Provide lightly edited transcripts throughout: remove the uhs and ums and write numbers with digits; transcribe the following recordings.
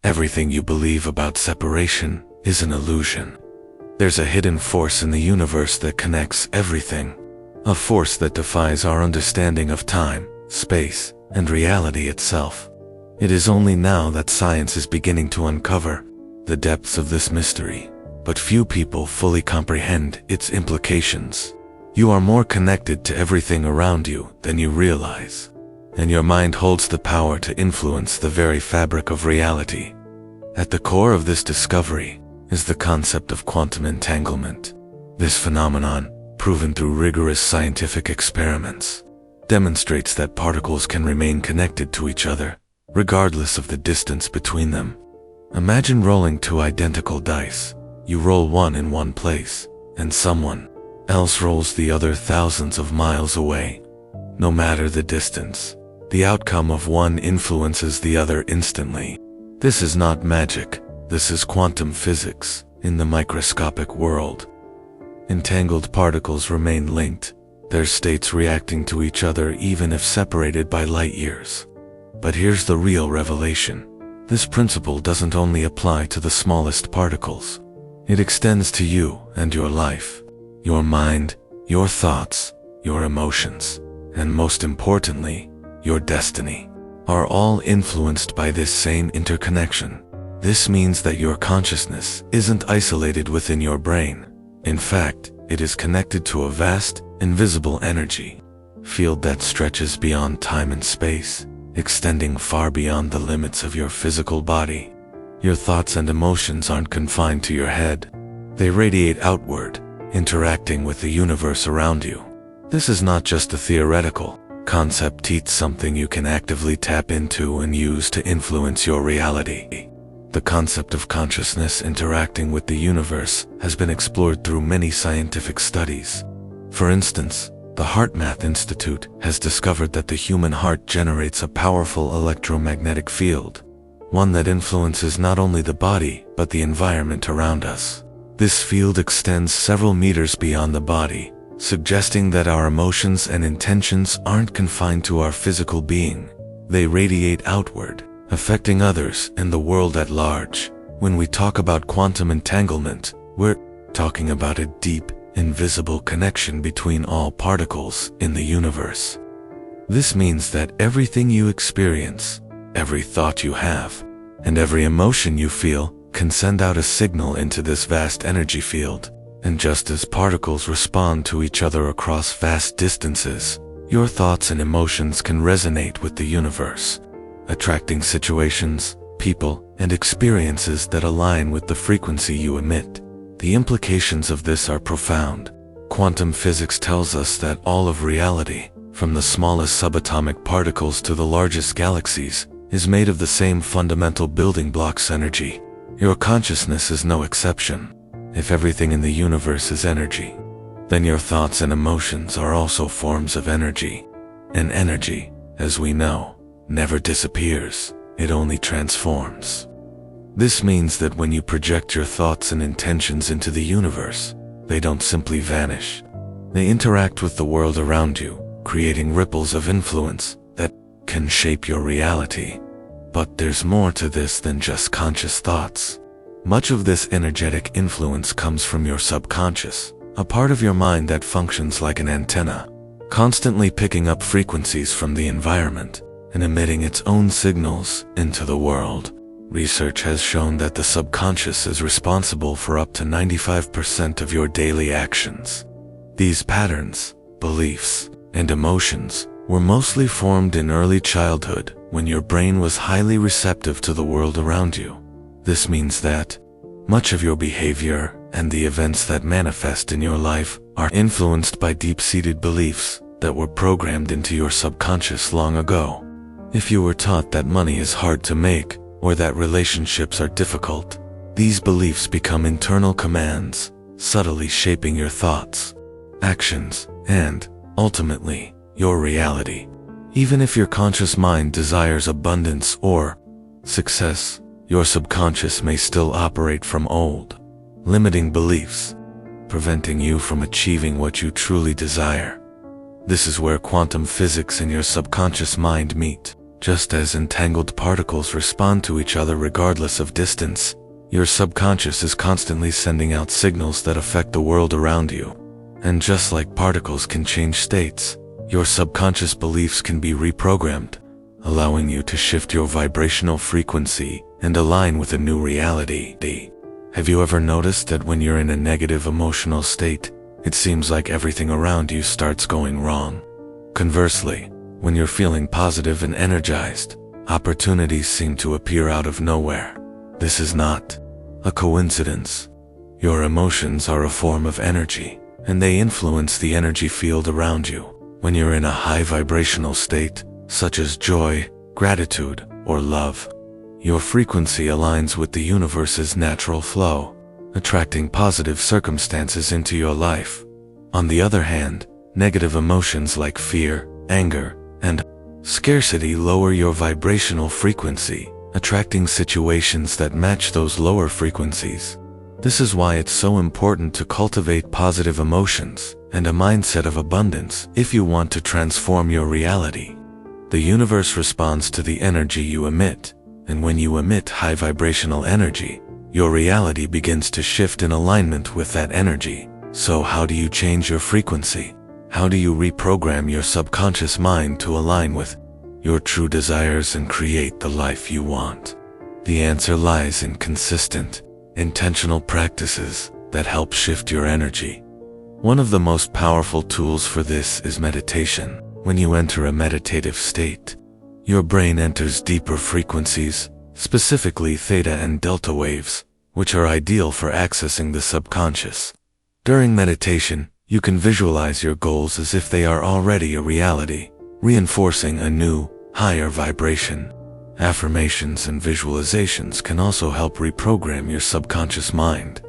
Everything you believe about separation is an illusion. There's a hidden force in the universe that connects everything, a force that defies our understanding of time, space, and reality itself. It is only now that science is beginning to uncover the depths of this mystery, but few people fully comprehend its implications. You are more connected to everything around you than you realize, and your mind holds the power to influence the very fabric of reality. At the core of this discovery is the concept of quantum entanglement. This phenomenon, proven through rigorous scientific experiments, demonstrates that particles can remain connected to each other, regardless of the distance between them. Imagine rolling two identical dice. You roll one in one place, and someone else rolls the other thousands of miles away. No matter the distance, the outcome of one influences the other instantly. This is not magic. This is quantum physics in the microscopic world. Entangled particles remain linked, their states reacting to each other even if separated by light years. But here's the real revelation. This principle doesn't only apply to the smallest particles. It extends to you and your life, your mind, your thoughts, your emotions, and most importantly, your destiny, are all influenced by this same interconnection. This means that your consciousness isn't isolated within your brain. In fact, it is connected to a vast, invisible energy field that stretches beyond time and space, extending far beyond the limits of your physical body. Your thoughts and emotions aren't confined to your head. They radiate outward, interacting with the universe around you. This is not just a theoretical concept, it's something you can actively tap into and use to influence your reality. The concept of consciousness interacting with the universe has been explored through many scientific studies. For instance, the HeartMath Institute has discovered that the human heart generates a powerful electromagnetic field, one that influences not only the body but the environment around us. This field extends several meters beyond the body, suggesting that our emotions and intentions aren't confined to our physical being. They radiate outward, affecting others and the world at large. When we talk about quantum entanglement, we're talking about a deep, invisible connection between all particles in the universe. This means that everything you experience, every thought you have, and every emotion you feel can send out a signal into this vast energy field. And just as particles respond to each other across vast distances, your thoughts and emotions can resonate with the universe, attracting situations, people, and experiences that align with the frequency you emit. The implications of this are profound. Quantum physics tells us that all of reality, from the smallest subatomic particles to the largest galaxies, is made of the same fundamental building blocks: energy. Your consciousness is no exception. If everything in the universe is energy, then your thoughts and emotions are also forms of energy. And energy, as we know, never disappears, it only transforms. This means that when you project your thoughts and intentions into the universe, they don't simply vanish. They interact with the world around you, creating ripples of influence that can shape your reality. But there's more to this than just conscious thoughts. Much of this energetic influence comes from your subconscious, a part of your mind that functions like an antenna, constantly picking up frequencies from the environment and emitting its own signals into the world. Research has shown that the subconscious is responsible for up to 95% of your daily actions. These patterns, beliefs, and emotions were mostly formed in early childhood when your brain was highly receptive to the world around you. This means that much of your behavior and the events that manifest in your life are influenced by deep-seated beliefs that were programmed into your subconscious long ago. If you were taught that money is hard to make, or that relationships are difficult, these beliefs become internal commands, subtly shaping your thoughts, actions, and, ultimately, your reality. Even if your conscious mind desires abundance or success, your subconscious may still operate from old, limiting beliefs, preventing you from achieving what you truly desire. This is where quantum physics and your subconscious mind meet. Just as entangled particles respond to each other regardless of distance, your subconscious is constantly sending out signals that affect the world around you. And just like particles can change states, your subconscious beliefs can be reprogrammed, allowing you to shift your vibrational frequency and align with a new reality. Have you ever noticed that when you're in a negative emotional state, it seems like everything around you starts going wrong? Conversely, when you're feeling positive and energized, opportunities seem to appear out of nowhere. This is not a coincidence. Your emotions are a form of energy, and they influence the energy field around you. When you're in a high vibrational state, such as joy, gratitude, or love, your frequency aligns with the universe's natural flow, attracting positive circumstances into your life. On the other hand, negative emotions like fear, anger, and scarcity lower your vibrational frequency, attracting situations that match those lower frequencies. This is why it's so important to cultivate positive emotions and a mindset of abundance if you want to transform your reality. The universe responds to the energy you emit, and when you emit high vibrational energy, your reality begins to shift in alignment with that energy. So how do you change your frequency? How do you reprogram your subconscious mind to align with your true desires and create the life you want? The answer lies in consistent, intentional practices that help shift your energy. One of the most powerful tools for this is meditation. When you enter a meditative state, your brain enters deeper frequencies, specifically theta and delta waves, which are ideal for accessing the subconscious. During meditation, you can visualize your goals as if they are already a reality, reinforcing a new, higher vibration. Affirmations and visualizations can also help reprogram your subconscious mind,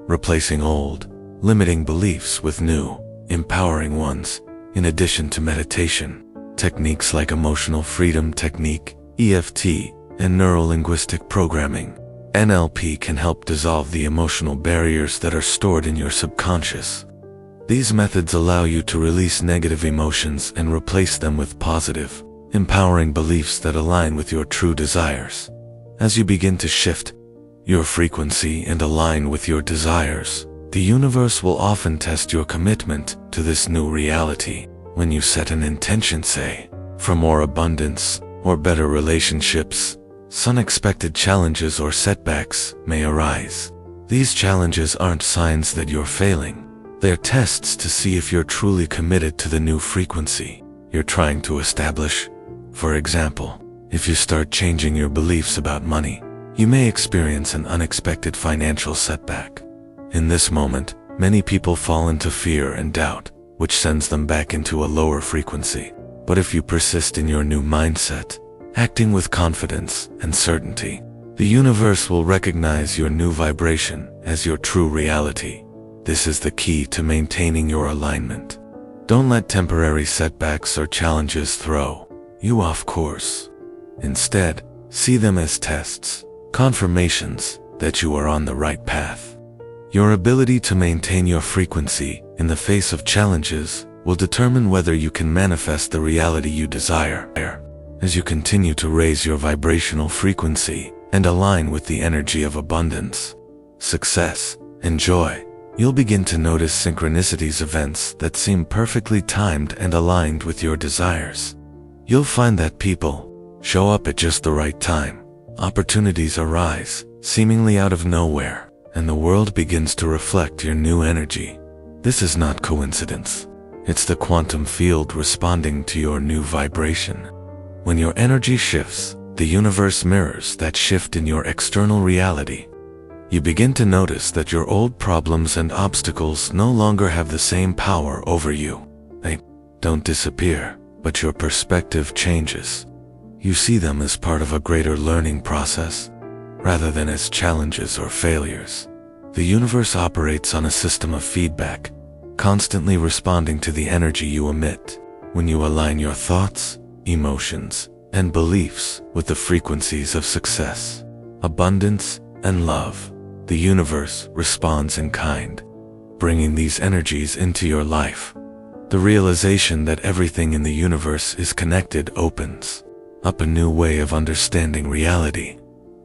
replacing old, limiting beliefs with new, empowering ones. In addition to meditation, techniques like emotional freedom technique, EFT, and neuro-linguistic programming, NLP, can help dissolve the emotional barriers that are stored in your subconscious. These methods allow you to release negative emotions and replace them with positive, empowering beliefs that align with your true desires. As you begin to shift your frequency and align with your desires, the universe will often test your commitment to this new reality. When you set an intention, say, for more abundance or better relationships, unexpected challenges or setbacks may arise. These challenges aren't signs that you're failing. They're tests to see if you're truly committed to the new frequency you're trying to establish. For example, if you start changing your beliefs about money, you may experience an unexpected financial setback. In this moment, many people fall into fear and doubt, which sends them back into a lower frequency. But if you persist in your new mindset, acting with confidence and certainty, the universe will recognize your new vibration as your true reality. This is the key to maintaining your alignment. Don't let temporary setbacks or challenges throw you off course. Instead, see them as tests, confirmations that you are on the right path. Your ability to maintain your frequency in the face of challenges will determine whether you can manifest the reality you desire. As you continue to raise your vibrational frequency and align with the energy of abundance, success, and joy, you'll begin to notice synchronicities, events that seem perfectly timed and aligned with your desires. You'll find that people show up at just the right time. Opportunities arise, seemingly out of nowhere, and the world begins to reflect your new energy. This is not coincidence. It's the quantum field responding to your new vibration. When your energy shifts, the universe mirrors that shift in your external reality. You begin to notice that your old problems and obstacles no longer have the same power over you. They don't disappear, but your perspective changes. You see them as part of a greater learning process, rather than as challenges or failures. The universe operates on a system of feedback, constantly responding to the energy you emit. When you align your thoughts, emotions, and beliefs with the frequencies of success, abundance, and love, the universe responds in kind, bringing these energies into your life. The realization that everything in the universe is connected opens up a new way of understanding reality.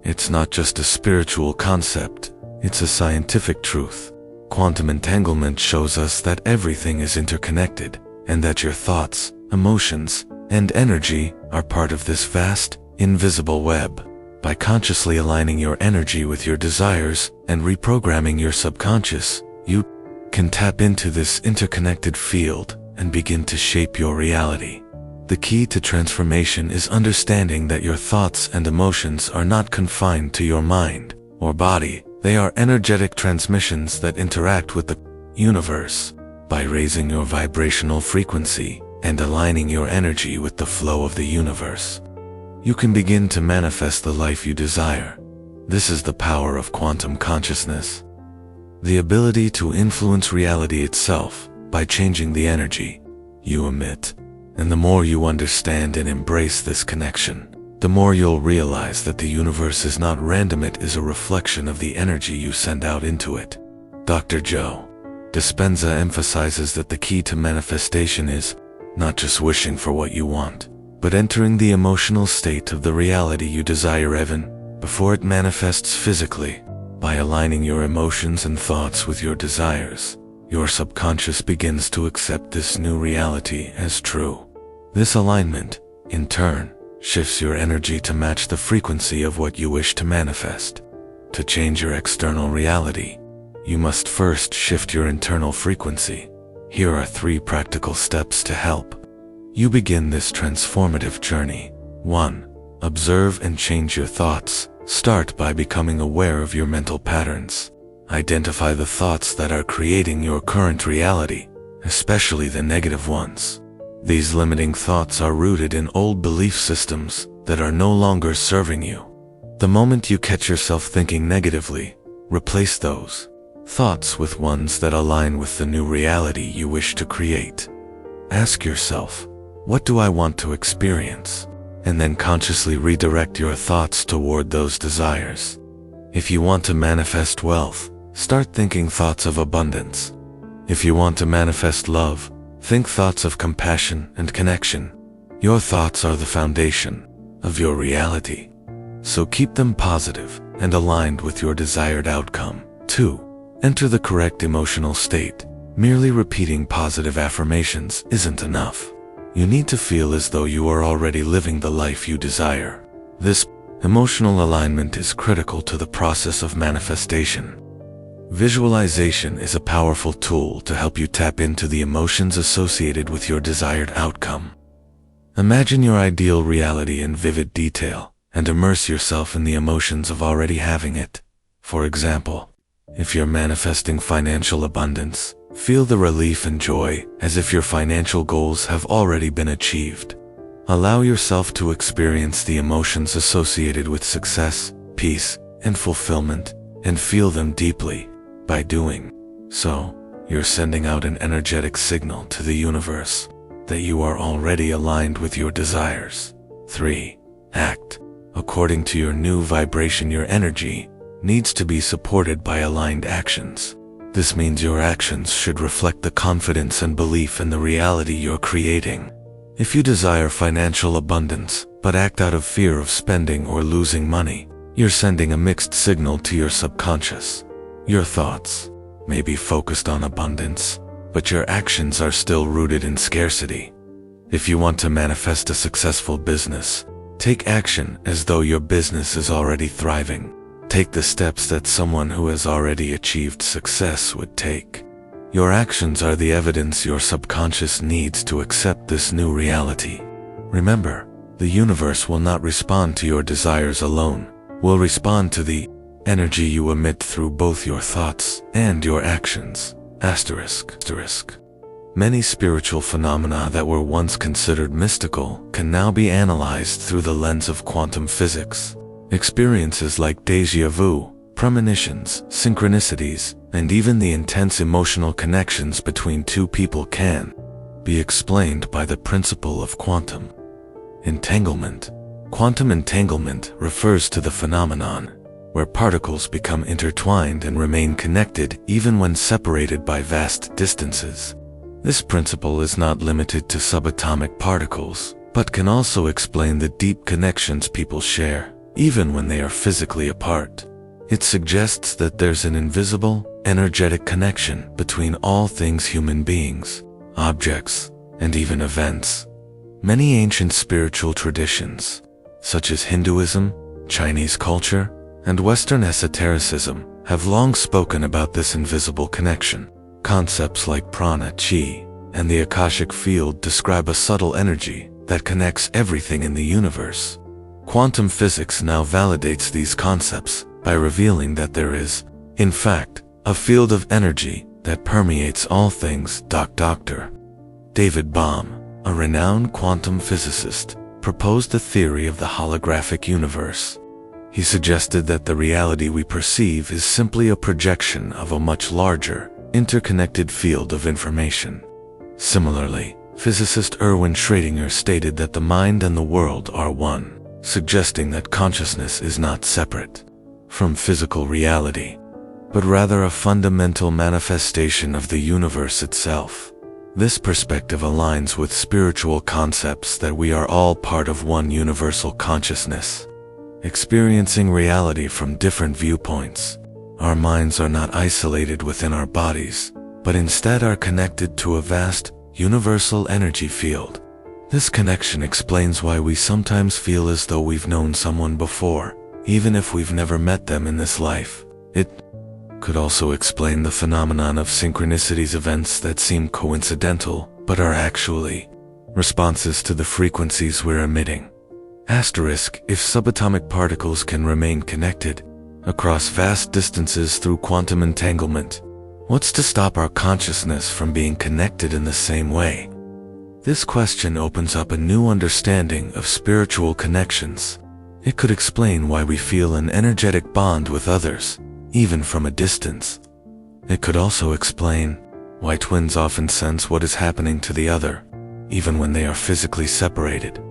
It's not just a spiritual concept, it's a scientific truth. Quantum entanglement shows us that everything is interconnected, and that your thoughts, emotions, and energy are part of this vast, invisible web. By consciously aligning your energy with your desires and reprogramming your subconscious, you can tap into this interconnected field and begin to shape your reality. The key to transformation is understanding that your thoughts and emotions are not confined to your mind or body. They are energetic transmissions that interact with the universe. By raising your vibrational frequency and aligning your energy with the flow of the universe, you can begin to manifest the life you desire. This is the power of quantum consciousness. The ability to influence reality itself by changing the energy you emit. And the more you understand and embrace this connection, the more you'll realize that the universe is not random, it is a reflection of the energy you send out into it. Dr. Joe Dispenza emphasizes that the key to manifestation is not just wishing for what you want, but entering the emotional state of the reality you desire even before it manifests physically. By aligning your emotions and thoughts with your desires, your subconscious begins to accept this new reality as true. This alignment, in turn, shifts your energy to match the frequency of what you wish to manifest. To change your external reality, you must first shift your internal frequency. Here are 3 practical steps to help you begin this transformative journey. 1. Observe and change your thoughts. Start by becoming aware of your mental patterns. Identify the thoughts that are creating your current reality, especially the negative ones. These limiting thoughts are rooted in old belief systems that are no longer serving you. The moment you catch yourself thinking negatively, replace those thoughts with ones that align with the new reality you wish to create. Ask yourself, what do I want to experience? And then consciously redirect your thoughts toward those desires. If you want to manifest wealth, start thinking thoughts of abundance. If you want to manifest love, think thoughts of compassion and connection. Your thoughts are the foundation of your reality, so keep them positive and aligned with your desired outcome. 2. Enter the correct emotional state. Merely repeating positive affirmations isn't enough. You need to feel as though you are already living the life you desire. This emotional alignment is critical to the process of manifestation. Visualization is a powerful tool to help you tap into the emotions associated with your desired outcome. Imagine your ideal reality in vivid detail and immerse yourself in the emotions of already having it. For example, if you're manifesting financial abundance, feel the relief and joy as if your financial goals have already been achieved. Allow yourself to experience the emotions associated with success, peace, and fulfillment, and feel them deeply. By doing so, you're sending out an energetic signal to the universe that you are already aligned with your desires. 3. Act according to your new vibration. Your energy needs to be supported by aligned actions. This means your actions should reflect the confidence and belief in the reality you're creating. If you desire financial abundance, but act out of fear of spending or losing money, you're sending a mixed signal to your subconscious. Your thoughts may be focused on abundance, but your actions are still rooted in scarcity. If you want to manifest a successful business, take action as though your business is already thriving. Take the steps that someone who has already achieved success would take. Your actions are the evidence your subconscious needs to accept this new reality. Remember, the universe will not respond to your desires alone, will respond to the energy you emit through both your thoughts and your actions. Asterisk. Many spiritual phenomena that were once considered mystical can now be analyzed through the lens of quantum physics. Experiences like déjà vu, premonitions, synchronicities, and even the intense emotional connections between two people can be explained by the principle of quantum entanglement. Quantum entanglement refers to the phenomenon where particles become intertwined and remain connected even when separated by vast distances. This principle is not limited to subatomic particles, but can also explain the deep connections people share, even when they are physically apart. It suggests that there's an invisible, energetic connection between all things human beings, objects, and even events. Many ancient spiritual traditions, such as Hinduism, Chinese culture, and Western esotericism, have long spoken about this invisible connection. Concepts like prana, chi, and the Akashic field describe a subtle energy that connects everything in the universe. Quantum physics now validates these concepts by revealing that there is, in fact, a field of energy that permeates all things. Dr. David Bohm, a renowned quantum physicist, proposed the theory of the holographic universe. He suggested that the reality we perceive is simply a projection of a much larger, interconnected field of information. Similarly, physicist Erwin Schrödinger stated that the mind and the world are one, suggesting that consciousness is not separate from physical reality, but rather a fundamental manifestation of the universe itself. This perspective aligns with spiritual concepts that we are all part of one universal consciousness, experiencing reality from different viewpoints. Our minds are not isolated within our bodies, but instead are connected to a vast, universal energy field. This connection explains why we sometimes feel as though we've known someone before, even if we've never met them in this life. It could also explain the phenomenon of synchronicities, events that seem coincidental, but are actually responses to the frequencies we're emitting. Asterisk, if subatomic particles can remain connected across vast distances through quantum entanglement, what's to stop our consciousness from being connected in the same way? This question opens up a new understanding of spiritual connections. It could explain why we feel an energetic bond with others, even from a distance. It could also explain why twins often sense what is happening to the other, even when they are physically separated.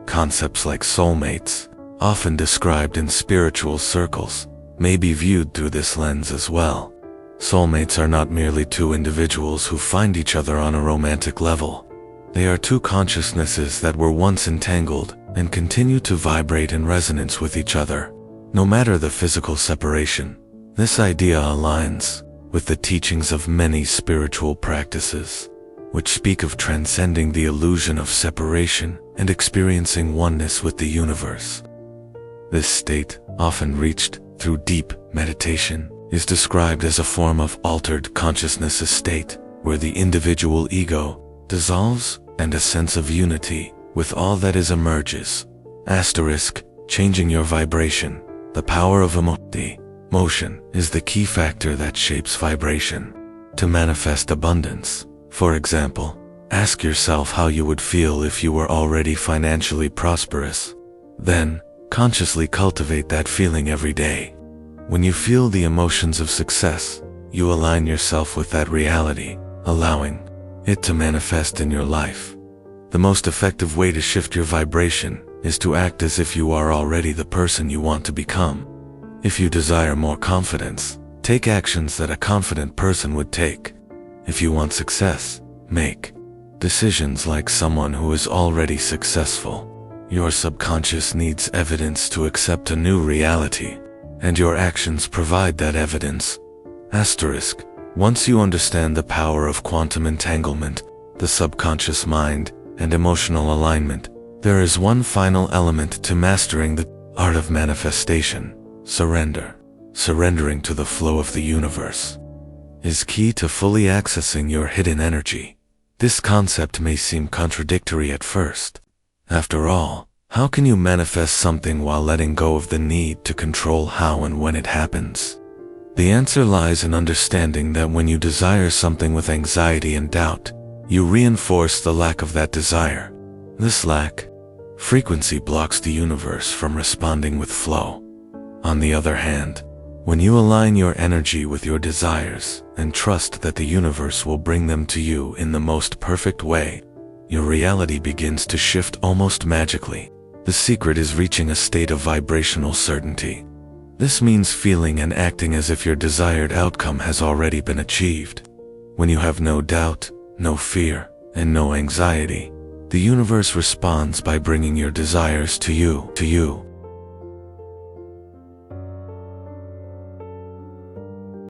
Concepts like soulmates, often described in spiritual circles, may be viewed through this lens as well. Soulmates are not merely two individuals who find each other on a romantic level. They are two consciousnesses that were once entangled and continue to vibrate in resonance with each other, no matter the physical separation. This idea aligns with the teachings of many spiritual practices, which speak of transcending the illusion of separation and experiencing oneness with the universe. This state, often reached through deep meditation, is described as a form of altered consciousness, a state where the individual ego dissolves and a sense of unity with all that is emerges. Asterisk, changing your vibration. The power of motion is the key factor that shapes vibration. To manifest abundance, for example, ask yourself how you would feel if you were already financially prosperous. Then, consciously cultivate that feeling every day. When you feel the emotions of success, you align yourself with that reality, allowing it to manifest in your life. The most effective way to shift your vibration is to act as if you are already the person you want to become. If you desire more confidence, take actions that a confident person would take. If you want success, make decisions like someone who is already successful. Your subconscious needs evidence to accept a new reality, and your actions provide that evidence. Asterisk, once you understand the power of quantum entanglement, the subconscious mind, and emotional alignment, there is one final element to mastering the art of manifestation: surrender. Surrendering to the flow of the universe is key to fully accessing your hidden energy. This concept may seem contradictory at first. After all, how can you manifest something while letting go of the need to control how and when it happens? The answer lies in understanding that when you desire something with anxiety and doubt, you reinforce the lack of that desire. This lack frequency blocks the universe from responding with flow. On the other hand, when you align your energy with your desires and trust that the universe will bring them to you in the most perfect way, your reality begins to shift almost magically. The secret is reaching a state of vibrational certainty. This means feeling and acting as if your desired outcome has already been achieved. When you have no doubt, no fear, and no anxiety, The universe responds by bringing your desires to you.